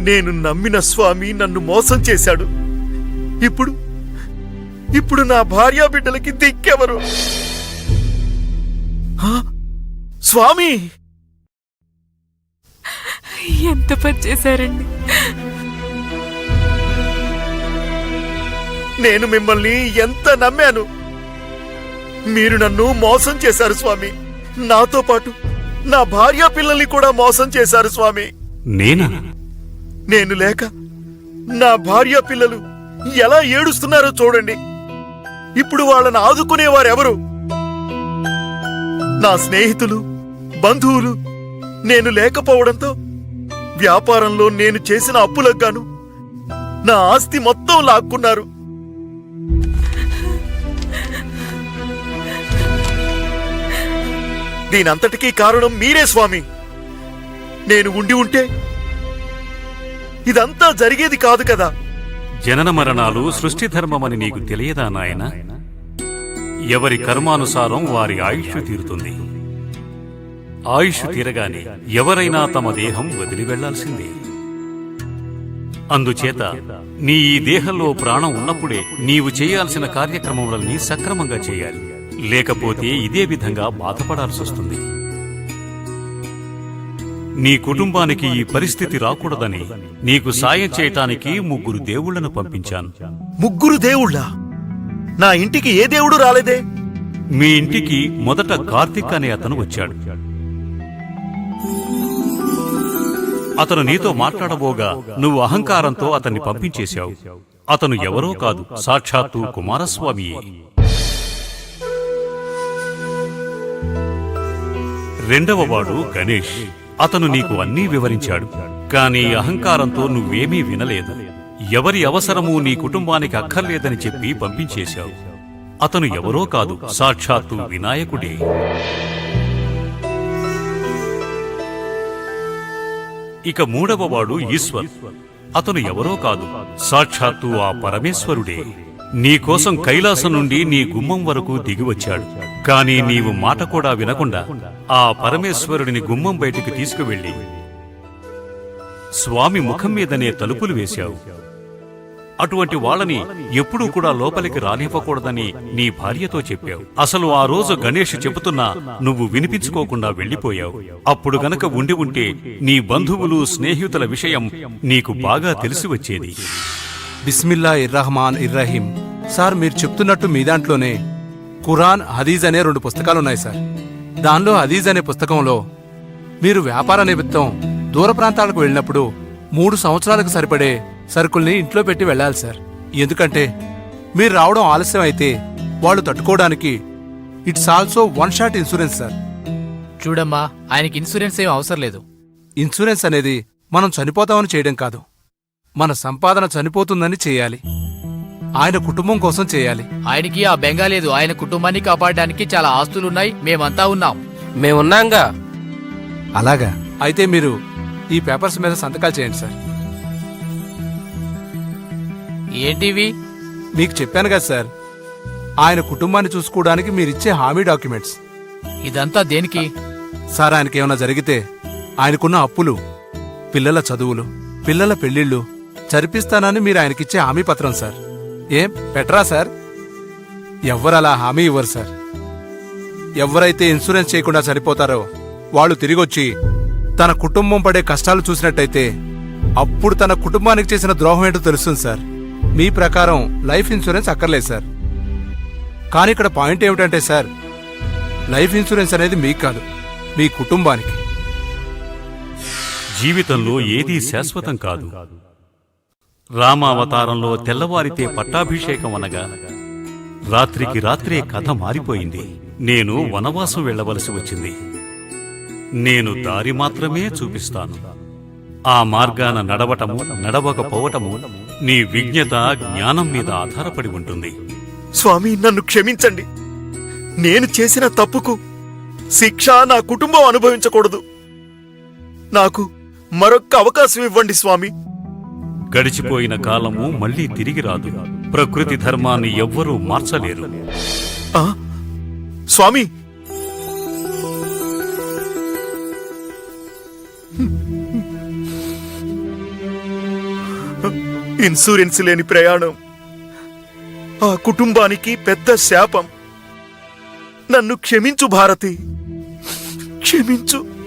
నేను నమ్మిన స్వామి నన్ను మోసం చేశాడు. ఇప్పుడు నా భార్యా బిడ్డలకి దిక్కెవరు? స్వామి, ఎంత పని చేశారండి. నేను మిమ్మల్ని ఎంత నమ్మాను. మీరు నన్ను మోసం చేశారు స్వామి. నాతో పాటు నా భార్యా పిల్లల్ని కూడా మోసం చేశారు స్వామి. నేను లేక నా భార్యా పిల్లలు ఎలా ఏడుస్తున్నారో చూడండి. ఇప్పుడు వాళ్ళని ఆదుకునేవారెవరు? నా స్నేహితులు, బంధువులు నేను లేకపోవడంతో వ్యాపారంలో నేను చేసిన అప్పులకు గాను నా ఆస్తి మొత్తం లాక్కున్నారు. దీనంతటికీ కారణం మీరే స్వామి. నేను ఉంటే ఇదంతా జరిగేది కాదు కదా. జనన మరణాలు సృష్టి ధర్మమని నీకు తెలియదా నాయనా? ఎవరి కర్మానుసారం వారి ఆయుష్ తీరుతుంది. ఆయుష్ తీరగానే ఎవరైనా తమ దేహం వదిలి వెళ్లాల్సిందే. అందుచేత నీ ఈ దేహంలో ప్రాణం ఉన్నప్పుడే నీవు చేయాల్సిన కార్యక్రమములన్నీ సక్రమంగా చేయాలి. లేకపోతే ఇదే విధంగా బాధపడాల్సొస్తుంది. నీ కుటుంబానికి ఈ పరిస్థితి రాకూడదని నీకు సాయం చేయటానికి 3 దేవుళ్లను పంపించాను. 3 దేవుళ్ళా? నా ఇంటికి ఏ దేవుడు రాలేదే? మీ ఇంటికి మొదట కార్తిక్ అనే అతను వచ్చాడు. అతను నీతో మాట్లాడబోగా నువ్వు అహంకారంతో అతన్ని పంపించేశావు. అతను ఎవరో కాదు, సాక్షాత్తు కుమారస్వామియే. రెండవవాడు గణేష్. అతను నీకు అన్నీ వివరించాడు. కాని అహంకారంతో నువ్వేమీ వినలేదు. ఎవరి అవసరమూ నీ కుటుంబానికి అక్కర్లేదని చెప్పి పంపించేశావు. అతను ఎవరో కాదు, సాక్షాత్తు వినాయకుడే. ఇక మూడవవాడు ఈశ్వర్. అతను ఎవరో కాదు, సాక్షాత్తు ఆ పరమేశ్వరుడే. నీకోసం కైలాసం నుండి నీ గుమ్మం వరకు దిగివచ్చాడు. కాని నీవు మాట కూడా వినకుండా ఆ పరమేశ్వరుడిని గుమ్మం బయటికి తీసుకువెళ్ళి స్వామి ముఖం మీదనే తలుపులు వేశావు. అటువంటి వాళ్ళని ఎప్పుడూ కూడా లోపలికి రానివ్వకూడదని నీ భార్యతో చెప్పావు. అసలు ఆ రోజు గణేష్ చెబుతున్నా నువ్వు వినిపించుకోకుండా వెళ్లిపోయావు. అప్పుడు గనక ఉంటే నీ బంధువులు, స్నేహితుల విషయం నీకు బాగా తెలిసి వచ్చేది. బిస్మిల్లాహిర్రహమానిర్రహీం. సార్, మీరు చెప్తున్నట్టు మీ దాంట్లోనే ఖురాన్, హదీజ్ అనే 2 పుస్తకాలున్నాయి సార్. దానిలో హదీజ్ అనే పుస్తకంలో మీరు వ్యాపార నిమిత్తం దూర ప్రాంతాలకు వెళ్ళినప్పుడు 3 సంవత్సరాలకు సరిపడే సరుకుల్ని ఇంట్లో పెట్టి వెళ్ళాలి సార్. ఎందుకంటే మీరు రావడం ఆలస్యం అయితే వాళ్ళు తట్టుకోవడానికి it's also 1 shot insurance sir. చూడమ్మా, ఆయనకి ఇన్సూరెన్స్ ఏం అవసరం లేదు. ఇన్సూరెన్స్ అనేది మనం చనిపోతామని చేయడం కాదు, మన సంపాదన చనిపోతుందని చేయాలి. ఆయన కుటుంబం కోసం చేయాలి. ఆయనకి ఆ బెంగా లేదు. ఆయన కుటుంబాన్ని కాపాడడానికి చాలా ఆస్తులున్నాయి. మేమంతా ఉన్నాం. మేమున్నాంగా. అలాగా అయితే మీరు ఈ పేపర్స్ మీద సంతకాలు చేయండి సార్. ఏంటివి? మీకు చెప్పాను కదా సార్, ఆయన కుటుంబాన్ని చూసుకోవడానికి మీరిచ్చే హామీ డాక్యుమెంట్స్. ఇదంతా దేనికి? సార్, ఆయనకేమైనా జరిగితే ఆయనకున్న అప్పులు, పిల్లల చదువులు, పిల్లల పెళ్లిళ్లు చరిపిస్తానని మీరు ఆయనకిచ్చే హామీ పత్రం సార్. ఏం పెట్టరా సార్? ఎవ్వరలా హామీ ఇవ్వరు సార్. ఎవరైతే ఇన్సూరెన్స్ చేయకుండా చనిపోతారో వాళ్ళు తిరిగొచ్చి తన కుటుంబం పడే కష్టాలు చూసినట్టయితే అప్పుడు తన కుటుంబానికి చేసిన ద్రోహం ఏంటో తెలుస్తుంది సార్. మీ ప్రకారం లైఫ్ ఇన్సూరెన్స్ అక్కర్లేదు సార్. కానీ ఇక్కడ పాయింట్ ఏమిటంటే సార్, లైఫ్ ఇన్సూరెన్స్ అనేది మీకు కాదు, మీ కుటుంబానికి. జీవితంలో ఏదీ శాశ్వతం కాదు. రామావతారంలో తెల్లవారితే పట్టాభిషేకం అనగా రాత్రికి రాత్రే కథ మారిపోయింది. నేను వనవాసం వెళ్లవలసి వచ్చింది. నేను దారి మాత్రమే చూపిస్తాను. ఆ మార్గాన నడవటము, నడవకపోవటము నీ విజ్ఞత, జ్ఞానం మీద ఆధారపడి ఉంటుంది. స్వామి, నన్ను క్షమించండి. నేను చేసిన తప్పుకు శిక్ష నా కుటుంబం అనుభవించకూడదు. నాకు మరొక్క అవకాశం ఇవ్వండి స్వామి. గడిచిపోయిన కాలము మళ్లీ తిరిగి రాదు. ప్రకృతి ధర్మాన్ని ఎవ్వరూ మార్చలేరు. స్వామి, ఇన్సూరెన్స్ లేని ప్రయాణం ఆ కుటుంబానికి పెద్ద శాపం. నన్ను క్షమించు భారతి, క్షమించు.